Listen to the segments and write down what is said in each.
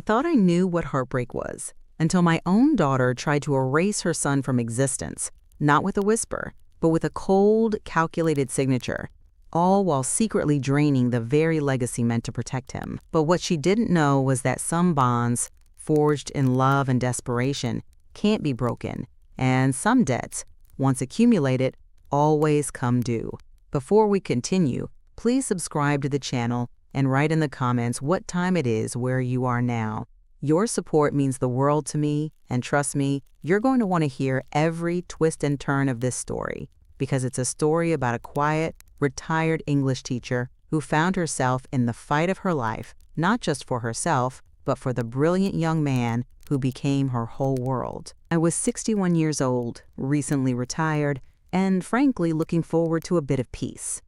I thought I knew what heartbreak was, until my own daughter tried to erase her son from existence, not with a whisper, but with a cold, calculated signature, all while secretly draining the very legacy meant to protect him. But what she didn't know was that some bonds, forged in love and desperation, can't be broken, and some debts, once accumulated, always come due. Before we continue, please subscribe to the channel and write in the comments what time it is where you are now. Your support means the world to me, and trust me, you're going to want to hear every twist and turn of this story, because it's a story about a quiet, retired English teacher who found herself in the fight of her life, not just for herself, but for the brilliant young man who became her whole world. I was 61 years old, recently retired, and frankly looking forward to a bit of peace.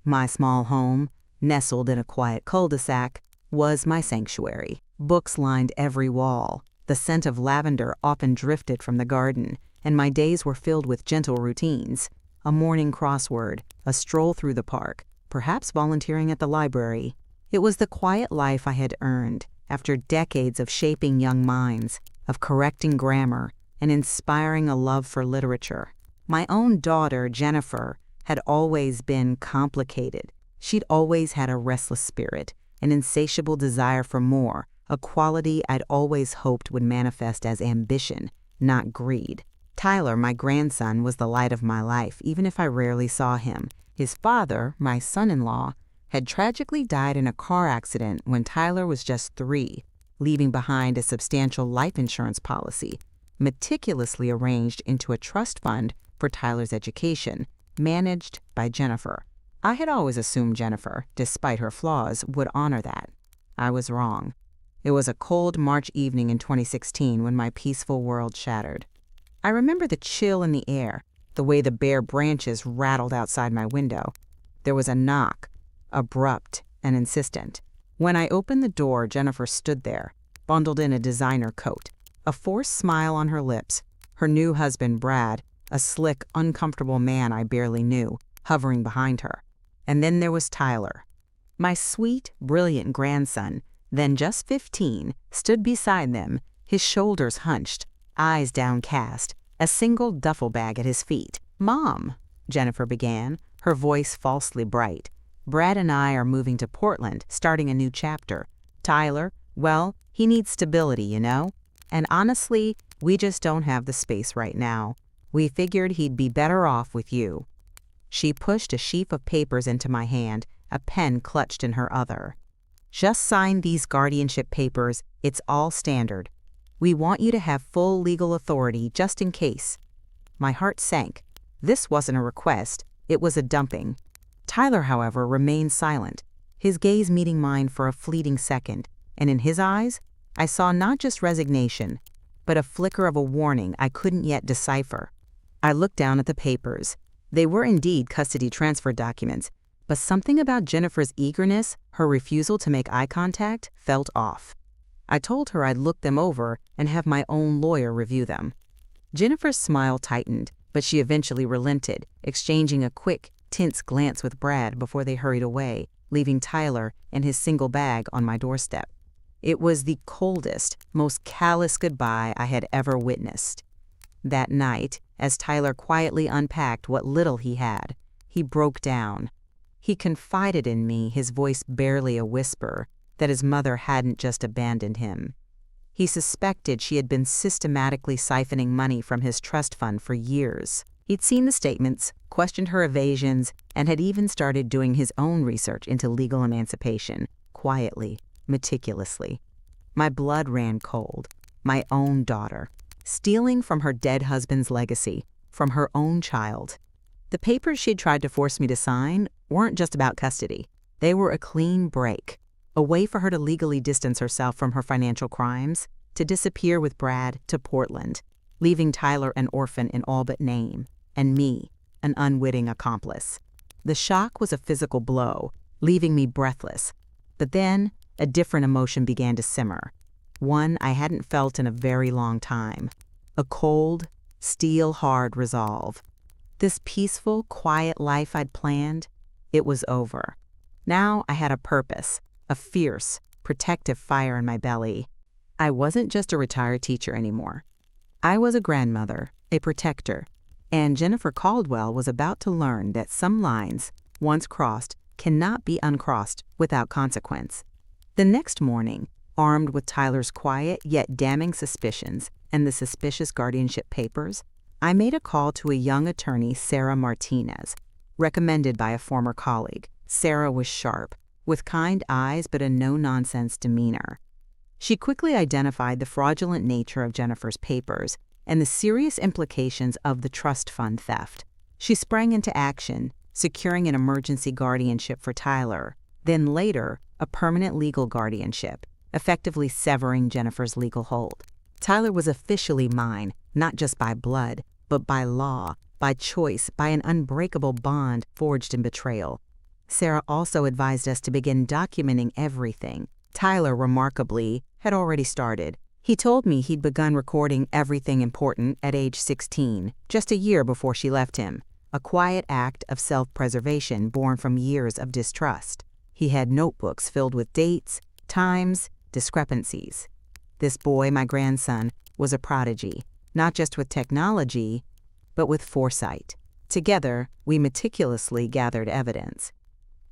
My small home, nestled in a quiet cul-de-sac, was my sanctuary. Books lined every wall. The scent of lavender often drifted from the garden, and my days were filled with gentle routines. A morning crossword, a stroll through the park, perhaps volunteering at the library. It was the quiet life I had earned after decades of shaping young minds, of correcting grammar, and inspiring a love for literature. My own daughter, Jennifer, had always been complicated. She'd always had a restless spirit, an insatiable desire for more, a quality I'd always hoped would manifest as ambition, not greed. Tyler, my grandson, was the light of my life, even if I rarely saw him. His father, my son-in-law, had tragically died in a car accident when Tyler was just 3, leaving behind a substantial life insurance policy, meticulously arranged into a trust fund for Tyler's education, managed by Jennifer. I had always assumed Jennifer, despite her flaws, would honor that. I was wrong. It was a cold March evening in 2016 when my peaceful world shattered. I remember the chill in the air, the way the bare branches rattled outside my window. There was a knock, abrupt and insistent. When I opened the door, Jennifer stood there, bundled in a designer coat, a forced smile on her lips. Her new husband, Brad, a slick, uncomfortable man I barely knew, hovering behind her. And then there was Tyler. My sweet, brilliant grandson, then just 15, stood beside them, his shoulders hunched, eyes downcast, a single duffel bag at his feet. "Mom," Jennifer began, her voice falsely bright. "Brad and I are moving to Portland, starting a new chapter. Tyler, well, he needs stability, you know? And honestly, we just don't have the space right now. We figured he'd be better off with you." She pushed a sheaf of papers into my hand, a pen clutched in her other. "Just sign these guardianship papers. It's all standard. We want you to have full legal authority just in case." My heart sank. This wasn't a request, it was a dumping. Tyler, however, remained silent, his gaze meeting mine for a fleeting second, and in his eyes, I saw not just resignation, but a flicker of a warning I couldn't yet decipher. I looked down at the papers. They were indeed custody transfer documents, but something about Jennifer's eagerness, her refusal to make eye contact, felt off. I told her I'd look them over and have my own lawyer review them. Jennifer's smile tightened, but she eventually relented, exchanging a quick, tense glance with Brad before they hurried away, leaving Tyler and his single bag on my doorstep. It was the coldest, most callous goodbye I had ever witnessed. That night, as Tyler quietly unpacked what little he had, he broke down. He confided in me, his voice barely a whisper, that his mother hadn't just abandoned him. He suspected she had been systematically siphoning money from his trust fund for years. He'd seen the statements, questioned her evasions, and had even started doing his own research into legal emancipation, quietly, meticulously. My blood ran cold. My own daughter, stealing from her dead husband's legacy, from her own child. The papers she'd tried to force me to sign weren't just about custody. They were a clean break, a way for her to legally distance herself from her financial crimes, to disappear with Brad to Portland, leaving Tyler an orphan in all but name, and me, an unwitting accomplice. The shock was a physical blow, leaving me breathless. But then, a different emotion began to simmer, one I hadn't felt in a very long time. A cold, steel-hard resolve. This peaceful, quiet life I'd planned, it was over. Now I had a purpose, a fierce, protective fire in my belly. I wasn't just a retired teacher anymore. I was a grandmother, a protector, and Jennifer Caldwell was about to learn that some lines, once crossed, cannot be uncrossed without consequence. The next morning, armed with Tyler's quiet yet damning suspicions and the suspicious guardianship papers, I made a call to a young attorney, Sarah Martinez, recommended by a former colleague. Sarah was sharp, with kind eyes but a no-nonsense demeanor. She quickly identified the fraudulent nature of Jennifer's papers and the serious implications of the trust fund theft. She sprang into action, securing an emergency guardianship for Tyler, then later a permanent legal guardianship, effectively severing Jennifer's legal hold. Tyler was officially mine, not just by blood, but by law, by choice, by an unbreakable bond forged in betrayal. Sarah also advised us to begin documenting everything. Tyler, remarkably, had already started. He told me he'd begun recording everything important at age 16, just a year before she left him, a quiet act of self-preservation born from years of distrust. He had notebooks filled with dates, times, discrepancies. This boy, my grandson, was a prodigy, not just with technology, but with foresight. Together, we meticulously gathered evidence.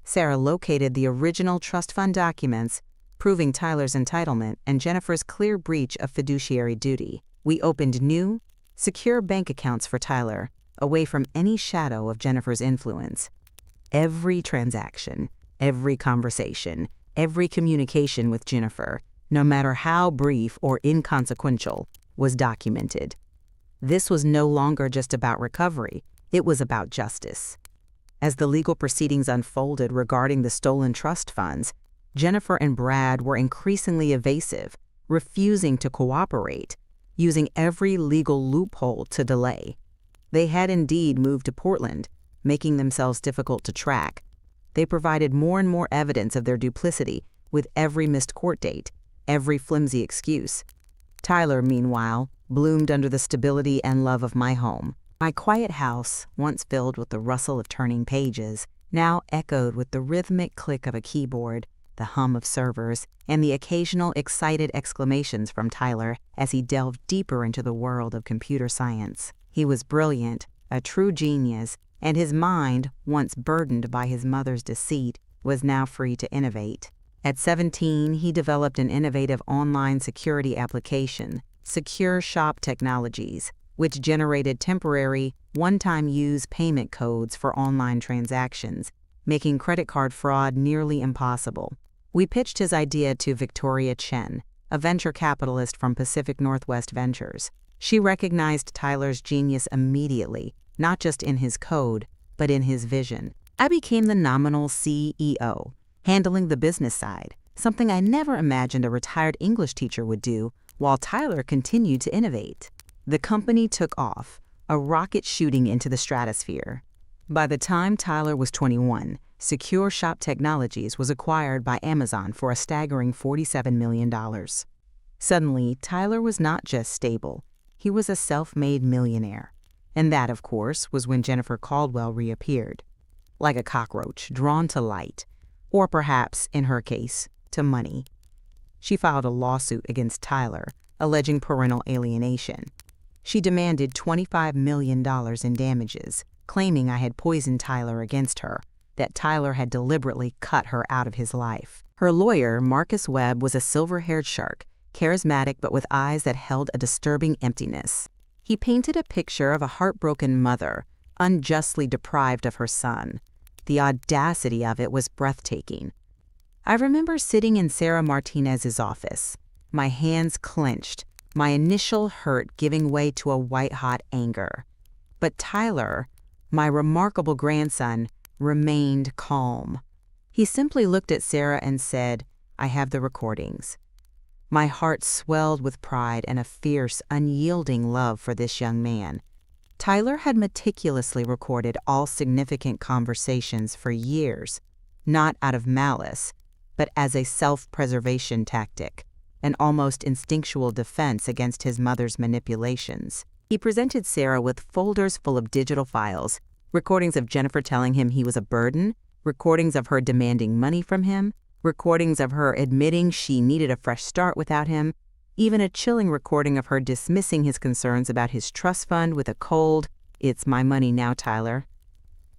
Sarah located the original trust fund documents, proving Tyler's entitlement and Jennifer's clear breach of fiduciary duty. We opened new, secure bank accounts for Tyler, away from any shadow of Jennifer's influence. Every transaction, every conversation, every communication with Jennifer, no matter how brief or inconsequential, was documented. This was no longer just about recovery, it was about justice. As the legal proceedings unfolded regarding the stolen trust funds, Jennifer and Brad were increasingly evasive, refusing to cooperate, using every legal loophole to delay. They had indeed moved to Portland, making themselves difficult to track. They provided more and more evidence of their duplicity with every missed court date, every flimsy excuse. Tyler, meanwhile, bloomed under the stability and love of my home. My quiet house, once filled with the rustle of turning pages, now echoed with the rhythmic click of a keyboard, the hum of servers, and the occasional excited exclamations from Tyler as he delved deeper into the world of computer science. He was brilliant, a true genius, and his mind, once burdened by his mother's deceit, was now free to innovate. At 17, he developed an innovative online security application, Secure Shop Technologies, which generated temporary, one-time use payment codes for online transactions, making credit card fraud nearly impossible. We pitched his idea to Victoria Chen, a venture capitalist from Pacific Northwest Ventures. She recognized Tyler's genius immediately, not just in his code, but in his vision. I became the nominal CEO, handling the business side, something I never imagined a retired English teacher would do, while Tyler continued to innovate. The company took off, a rocket shooting into the stratosphere. By the time Tyler was 21, Secure Shop Technologies was acquired by Amazon for a staggering $47 million. Suddenly, Tyler was not just stable, he was a self-made millionaire. And that, of course, was when Jennifer Caldwell reappeared, like a cockroach drawn to light, or perhaps, in her case, to money. She filed a lawsuit against Tyler, alleging parental alienation. She demanded $25 million in damages, claiming I had poisoned Tyler against her, that Tyler had deliberately cut her out of his life. Her lawyer, Marcus Webb, was a silver-haired shark, charismatic but with eyes that held a disturbing emptiness. He painted a picture of a heartbroken mother, unjustly deprived of her son. The audacity of it was breathtaking. I remember sitting in Sarah Martinez's office, my hands clenched, my initial hurt giving way to a white-hot anger. But Tyler, my remarkable grandson, remained calm. He simply looked at Sarah and said, "I have the recordings." My heart swelled with pride and a fierce, unyielding love for this young man. Tyler had meticulously recorded all significant conversations for years, not out of malice, but as a self-preservation tactic, an almost instinctual defense against his mother's manipulations. He presented Sarah with folders full of digital files, recordings of Jennifer telling him he was a burden, recordings of her demanding money from him, recordings of her admitting she needed a fresh start without him, even a chilling recording of her dismissing his concerns about his trust fund with a cold, "It's my money now, Tyler."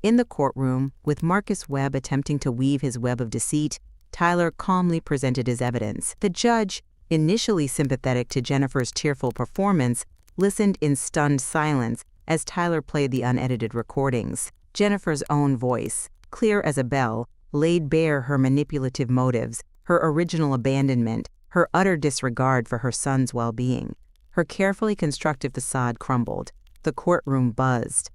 In the courtroom, with Marcus Webb attempting to weave his web of deceit, Tyler calmly presented his evidence. The judge, initially sympathetic to Jennifer's tearful performance, listened in stunned silence as Tyler played the unedited recordings. Jennifer's own voice, clear as a bell, laid bare her manipulative motives, her original abandonment, her utter disregard for her son's well-being. Her carefully constructed facade crumbled. The courtroom buzzed.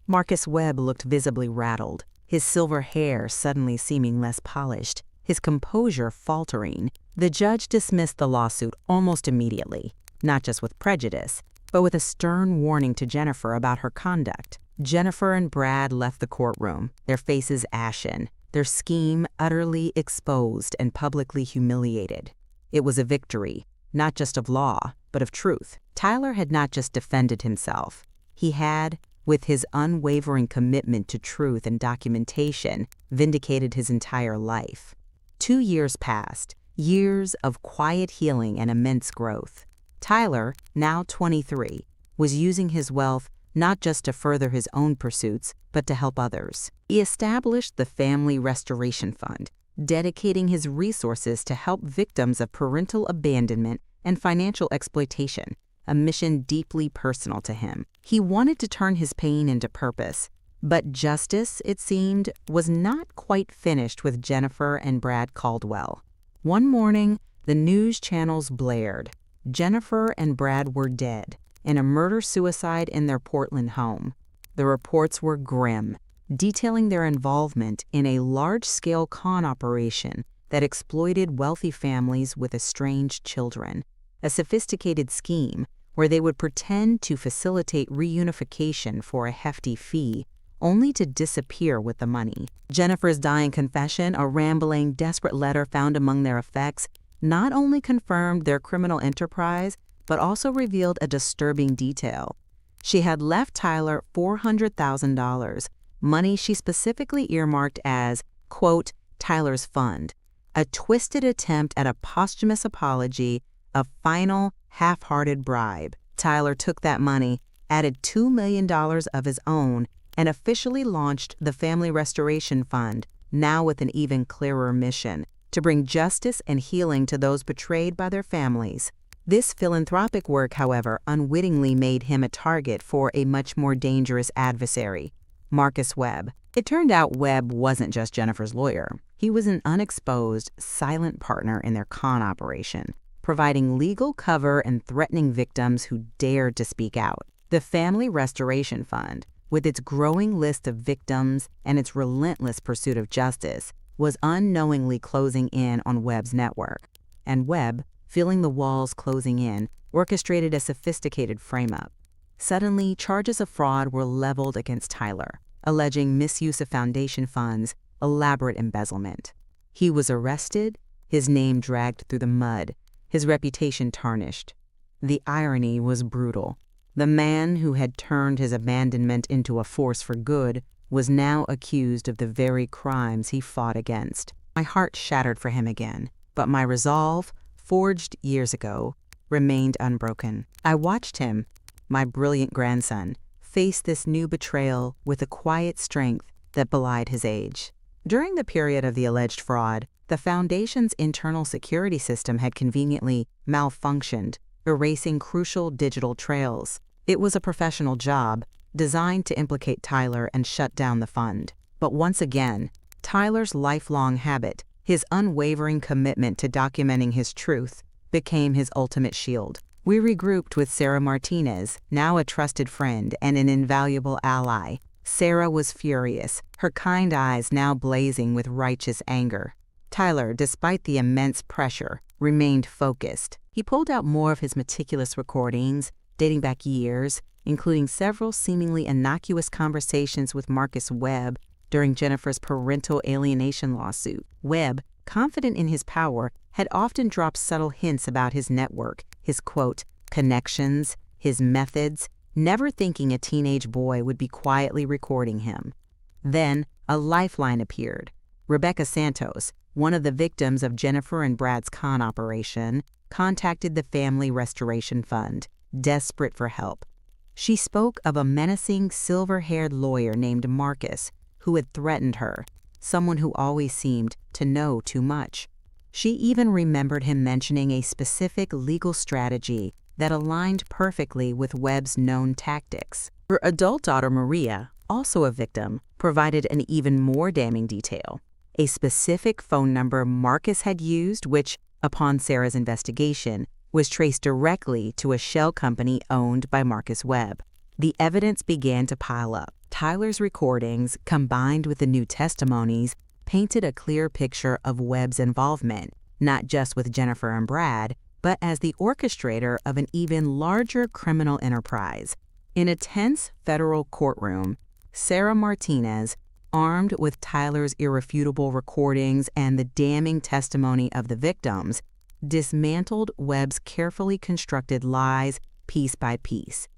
Marcus Webb looked visibly rattled, his silver hair suddenly seeming less polished, his composure faltering. The judge dismissed the lawsuit almost immediately, not just with prejudice, but with a stern warning to Jennifer about her conduct. Jennifer and Brad left the courtroom, their faces ashen, their scheme utterly exposed and publicly humiliated. It was a victory, not just of law, but of truth. Tyler had not just defended himself. He had, with his unwavering commitment to truth and documentation, vindicated his entire life. 2 years passed, years of quiet healing and immense growth. Tyler, now 23, was using his wealth not just to further his own pursuits, but to help others. He established the Family Restoration Fund, dedicating his resources to help victims of parental abandonment and financial exploitation, a mission deeply personal to him. He wanted to turn his pain into purpose, but justice, it seemed, was not quite finished with Jennifer and Brad Caldwell. One morning, the news channels blared. Jennifer and Brad were dead in a murder-suicide in their Portland home. The reports were grim, detailing their involvement in a large-scale con operation that exploited wealthy families with estranged children, a sophisticated scheme where they would pretend to facilitate reunification for a hefty fee, only to disappear with the money. Jennifer's dying confession, a rambling, desperate letter found among their effects, not only confirmed their criminal enterprise, but also revealed a disturbing detail. She had left Tyler $400,000, money she specifically earmarked as, quote, Tyler's fund, a twisted attempt at a posthumous apology, a final, half-hearted bribe. Tyler took that money, added $2 million of his own, and officially launched the Family Restoration Fund, now with an even clearer mission: to bring justice and healing to those betrayed by their families. This philanthropic work, however, unwittingly made him a target for a much more dangerous adversary, Marcus Webb. It turned out Webb wasn't just Jennifer's lawyer. He was an unexposed, silent partner in their con operation, providing legal cover and threatening victims who dared to speak out. The Family Restoration Fund, with its growing list of victims and its relentless pursuit of justice, was unknowingly closing in on Webb's network. And Webb, feeling the walls closing in, orchestrated a sophisticated frame-up. Suddenly, charges of fraud were leveled against Tyler, alleging misuse of foundation funds, elaborate embezzlement. He was arrested, his name dragged through the mud, his reputation tarnished. The irony was brutal. The man who had turned his abandonment into a force for good was now accused of the very crimes he fought against. My heart shattered for him again, but my resolve, forged years ago, remained unbroken. I watched him, my brilliant grandson, face this new betrayal with a quiet strength that belied his age. During the period of the alleged fraud, the Foundation's internal security system had conveniently malfunctioned, erasing crucial digital trails. It was a professional job, designed to implicate Tyler and shut down the fund. But once again, Tyler's lifelong habit, his unwavering commitment to documenting his truth, became his ultimate shield. We regrouped with Sarah Martinez, now a trusted friend and an invaluable ally. Sarah was furious, her kind eyes now blazing with righteous anger. Tyler, despite the immense pressure, remained focused. He pulled out more of his meticulous recordings, dating back years, including several seemingly innocuous conversations with Marcus Webb during Jennifer's parental alienation lawsuit. Webb, confident in his power, had often dropped subtle hints about his network, his, quote, connections, his methods, never thinking a teenage boy would be quietly recording him. Then, a lifeline appeared. Rebecca Santos, one of the victims of Jennifer and Brad's con operation, contacted the Family Restoration Fund, desperate for help. She spoke of a menacing, silver-haired lawyer named Marcus who had threatened her, someone who always seemed to know too much. She even remembered him mentioning a specific legal strategy that aligned perfectly with Webb's known tactics. Her adult daughter, Maria, also a victim, provided an even more damning detail: a specific phone number Marcus had used, which, upon Sarah's investigation, was traced directly to a shell company owned by Marcus Webb. The evidence began to pile up. Tyler's recordings, combined with the new testimonies, painted a clear picture of Webb's involvement, not just with Jennifer and Brad, but as the orchestrator of an even larger criminal enterprise. In a tense federal courtroom, Sarah Martinez, armed with Tyler's irrefutable recordings and the damning testimony of the victims, dismantled Webb's carefully constructed lies piece by piece.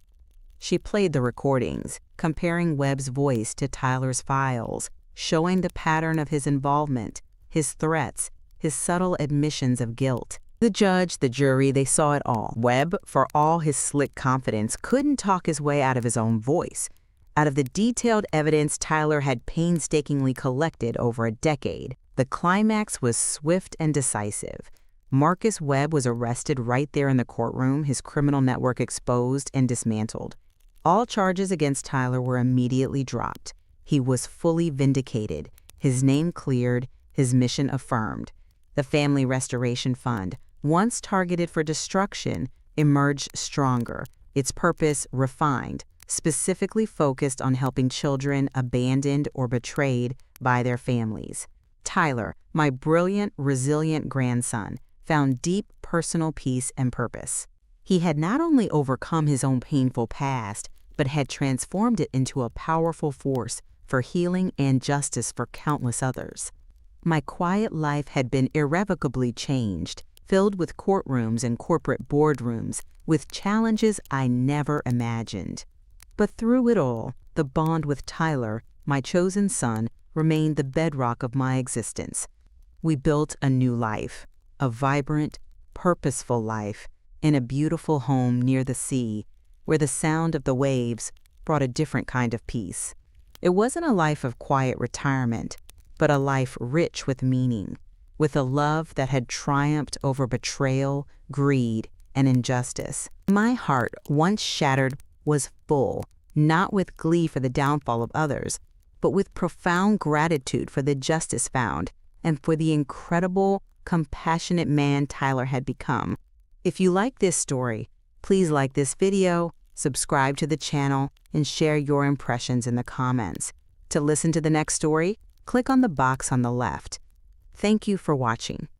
She played the recordings, comparing Webb's voice to Tyler's files, showing the pattern of his involvement, his threats, his subtle admissions of guilt. The judge, the jury, they saw it all. Webb, for all his slick confidence, couldn't talk his way out of his own voice, out of the detailed evidence Tyler had painstakingly collected over a decade. The climax was swift and decisive. Marcus Webb was arrested right there in the courtroom, his criminal network exposed and dismantled. All charges against Tyler were immediately dropped. He was fully vindicated, his name cleared, his mission affirmed. The Family Restoration Fund, once targeted for destruction, emerged stronger, its purpose refined, specifically focused on helping children abandoned or betrayed by their families. Tyler, my brilliant, resilient grandson, found deep personal peace and purpose. He had not only overcome his own painful past, but had transformed it into a powerful force for healing and justice for countless others. My quiet life had been irrevocably changed, filled with courtrooms and corporate boardrooms, with challenges I never imagined. But through it all, the bond with Tyler, my chosen son, remained the bedrock of my existence. We built a new life, a vibrant, purposeful life, in a beautiful home near the sea, where the sound of the waves brought a different kind of peace. It wasn't a life of quiet retirement, but a life rich with meaning, with a love that had triumphed over betrayal, greed, and injustice. My heart, once shattered, was full, not with glee for the downfall of others, but with profound gratitude for the justice found and for the incredible, compassionate man Tyler had become. If you like this story, please like this video, subscribe to the channel, and share your impressions in the comments. To listen to the next story, click on the box on the left. Thank you for watching.